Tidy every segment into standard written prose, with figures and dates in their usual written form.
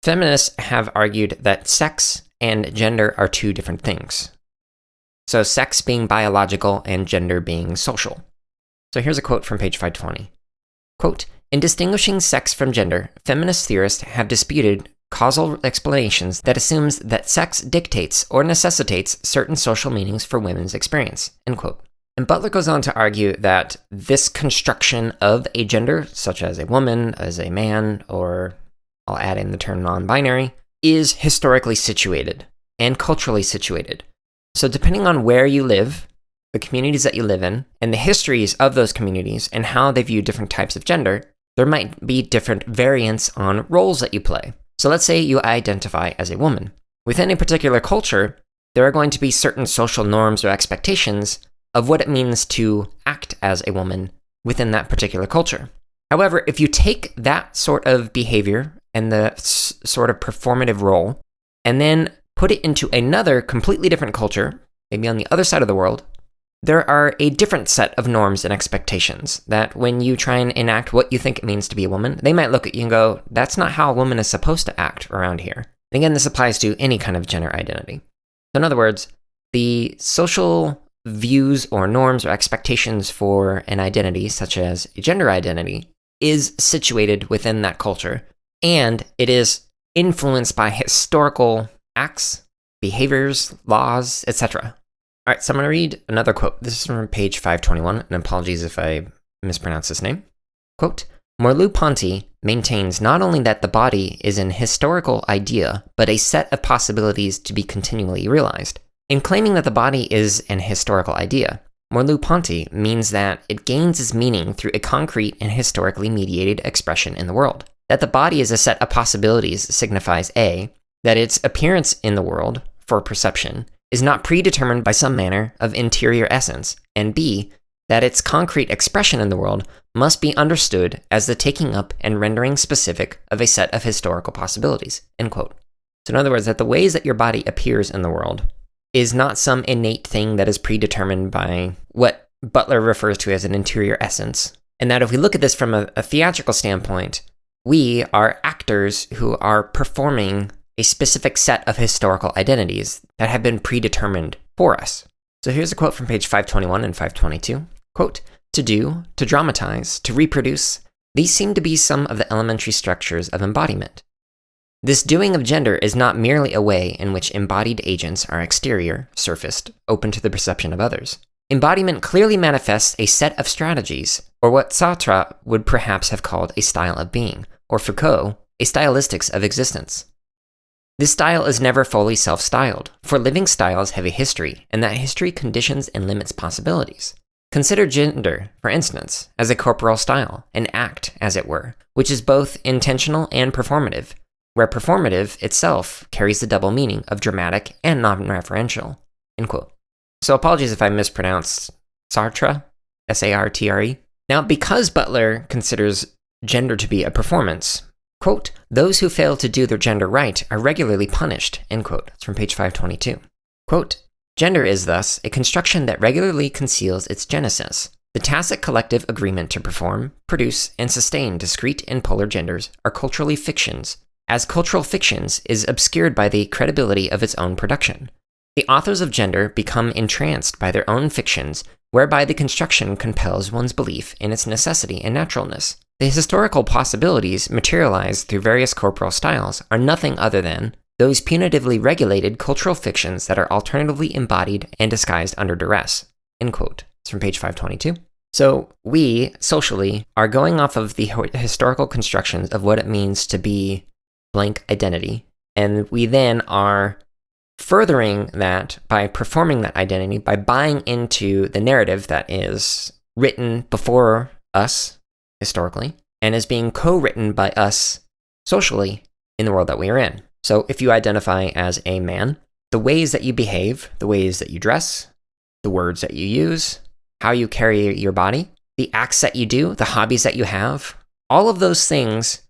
Feminists have argued that sex and gender are two different things. So sex being biological and gender being social. So here's a quote from page 520. Quote, "In distinguishing sex from gender, feminist theorists have disputed causal explanations that assumes that sex dictates or necessitates certain social meanings for women's experience." End quote. And Butler goes on to argue that this construction of a gender, such as a woman, as a man, or I'll add in the term non-binary, is historically situated and culturally situated. So depending on where you live, the communities that you live in, and the histories of those communities and how they view different types of gender, there might be different variants on roles that you play. So let's say you identify as a woman. Within a particular culture, there are going to be certain social norms or expectations of what it means to act as a woman within that particular culture. However, if you take that sort of behavior and the sort of performative role, and then put it into another completely different culture, maybe on the other side of the world, there are a different set of norms and expectations that when you try and enact what you think it means to be a woman, they might look at you and go, that's not how a woman is supposed to act around here. And again, this applies to any kind of gender identity. So in other words, the social views or norms or expectations for an identity, such as a gender identity, is situated within that culture, and it is influenced by historical acts, behaviors, laws, etc. All right, so I'm going to read another quote. This is from page 521, and apologies if I mispronounce this name. Quote, "Merleau-Ponty maintains not only that the body is an historical idea, but a set of possibilities to be continually realized. In claiming that the body is an historical idea, Merleau-Ponty means that it gains its meaning through a concrete and historically mediated expression in the world. That the body is a set of possibilities signifies A, that its appearance in the world, for perception, is not predetermined by some manner of interior essence, and B, that its concrete expression in the world must be understood as the taking up and rendering specific of a set of historical possibilities." End quote. So in other words, that the ways that your body appears in the world is not some innate thing that is predetermined by what Butler refers to as an interior essence. And that if we look at this from a theatrical standpoint, we are actors who are performing a specific set of historical identities that have been predetermined for us. So here's a quote from page 521 and 522. Quote, "To do, to dramatize, to reproduce, these seem to be some of the elementary structures of embodiment. This doing of gender is not merely a way in which embodied agents are exterior, surfaced, open to the perception of others. Embodiment clearly manifests a set of strategies, or what Sartre would perhaps have called a style of being, or Foucault, a stylistics of existence. This style is never fully self-styled, for living styles have a history, and that history conditions and limits possibilities. Consider gender, for instance, as a corporal style, an act, as it were, which is both intentional and performative, where performative itself carries the double meaning of dramatic and non-referential." End quote. So apologies if I mispronounced Sartre, S-A-R-T-R-E. Now, because Butler considers gender to be a performance, quote, "Those who fail to do their gender right are regularly punished," end quote. It's from page 522. Quote, "Gender is thus a construction that regularly conceals its genesis. The tacit collective agreement to perform, produce, and sustain discrete and polar genders are culturally fictions, as cultural fictions is obscured by the credibility of its own production. The authors of gender become entranced by their own fictions, whereby the construction compels one's belief in its necessity and naturalness. The historical possibilities materialized through various corporal styles are nothing other than those punitively regulated cultural fictions that are alternatively embodied and disguised under duress." End quote. It's from page 522. So we, socially, are going off of the historical constructions of what it means to be blank identity, and we then are furthering that by performing that identity, by buying into the narrative that is written before us, historically, and is being co-written by us socially in the world that we are in. So if you identify as a man, the ways that you behave, the ways that you dress, the words that you use, how you carry your body, the acts that you do, the hobbies that you have, all of those things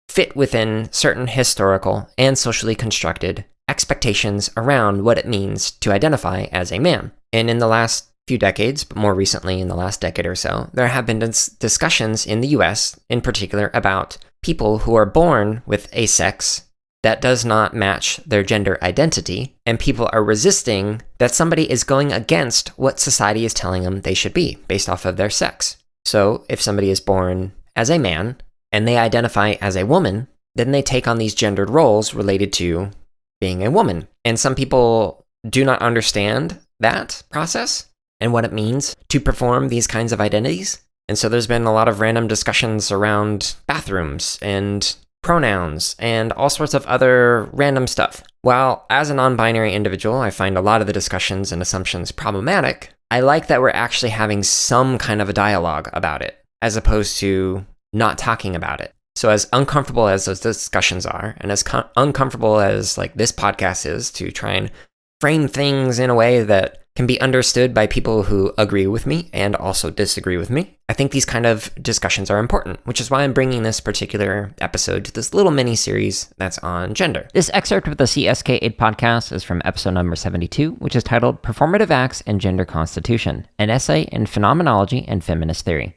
fit within certain historical and socially constructed expectations around what it means to identify as a man. And in the last few decades, but more recently in the last decade or so, there have been discussions in the US in particular about people who are born with a sex that does not match their gender identity, and people are resisting that somebody is going against what society is telling them they should be based off of their sex. So if somebody is born as a man and they identify as a woman, then they take on these gendered roles related to being a woman. And some people do not understand that process and what it means to perform these kinds of identities. And so there's been a lot of random discussions around bathrooms and pronouns and all sorts of other random stuff. While as a non-binary individual, I find a lot of the discussions and assumptions problematic, I like that we're actually having some kind of a dialogue about it, as opposed to not talking about it. So as uncomfortable as those discussions are, and as uncomfortable as like this podcast is to try and frame things in a way that can be understood by people who agree with me and also disagree with me, I think these kind of discussions are important, which is why I'm bringing this particular episode to this little mini-series that's on gender. This excerpt of the CSK8 podcast is from episode number 72, which is titled Performative Acts and Gender Constitution, an essay in phenomenology and feminist theory.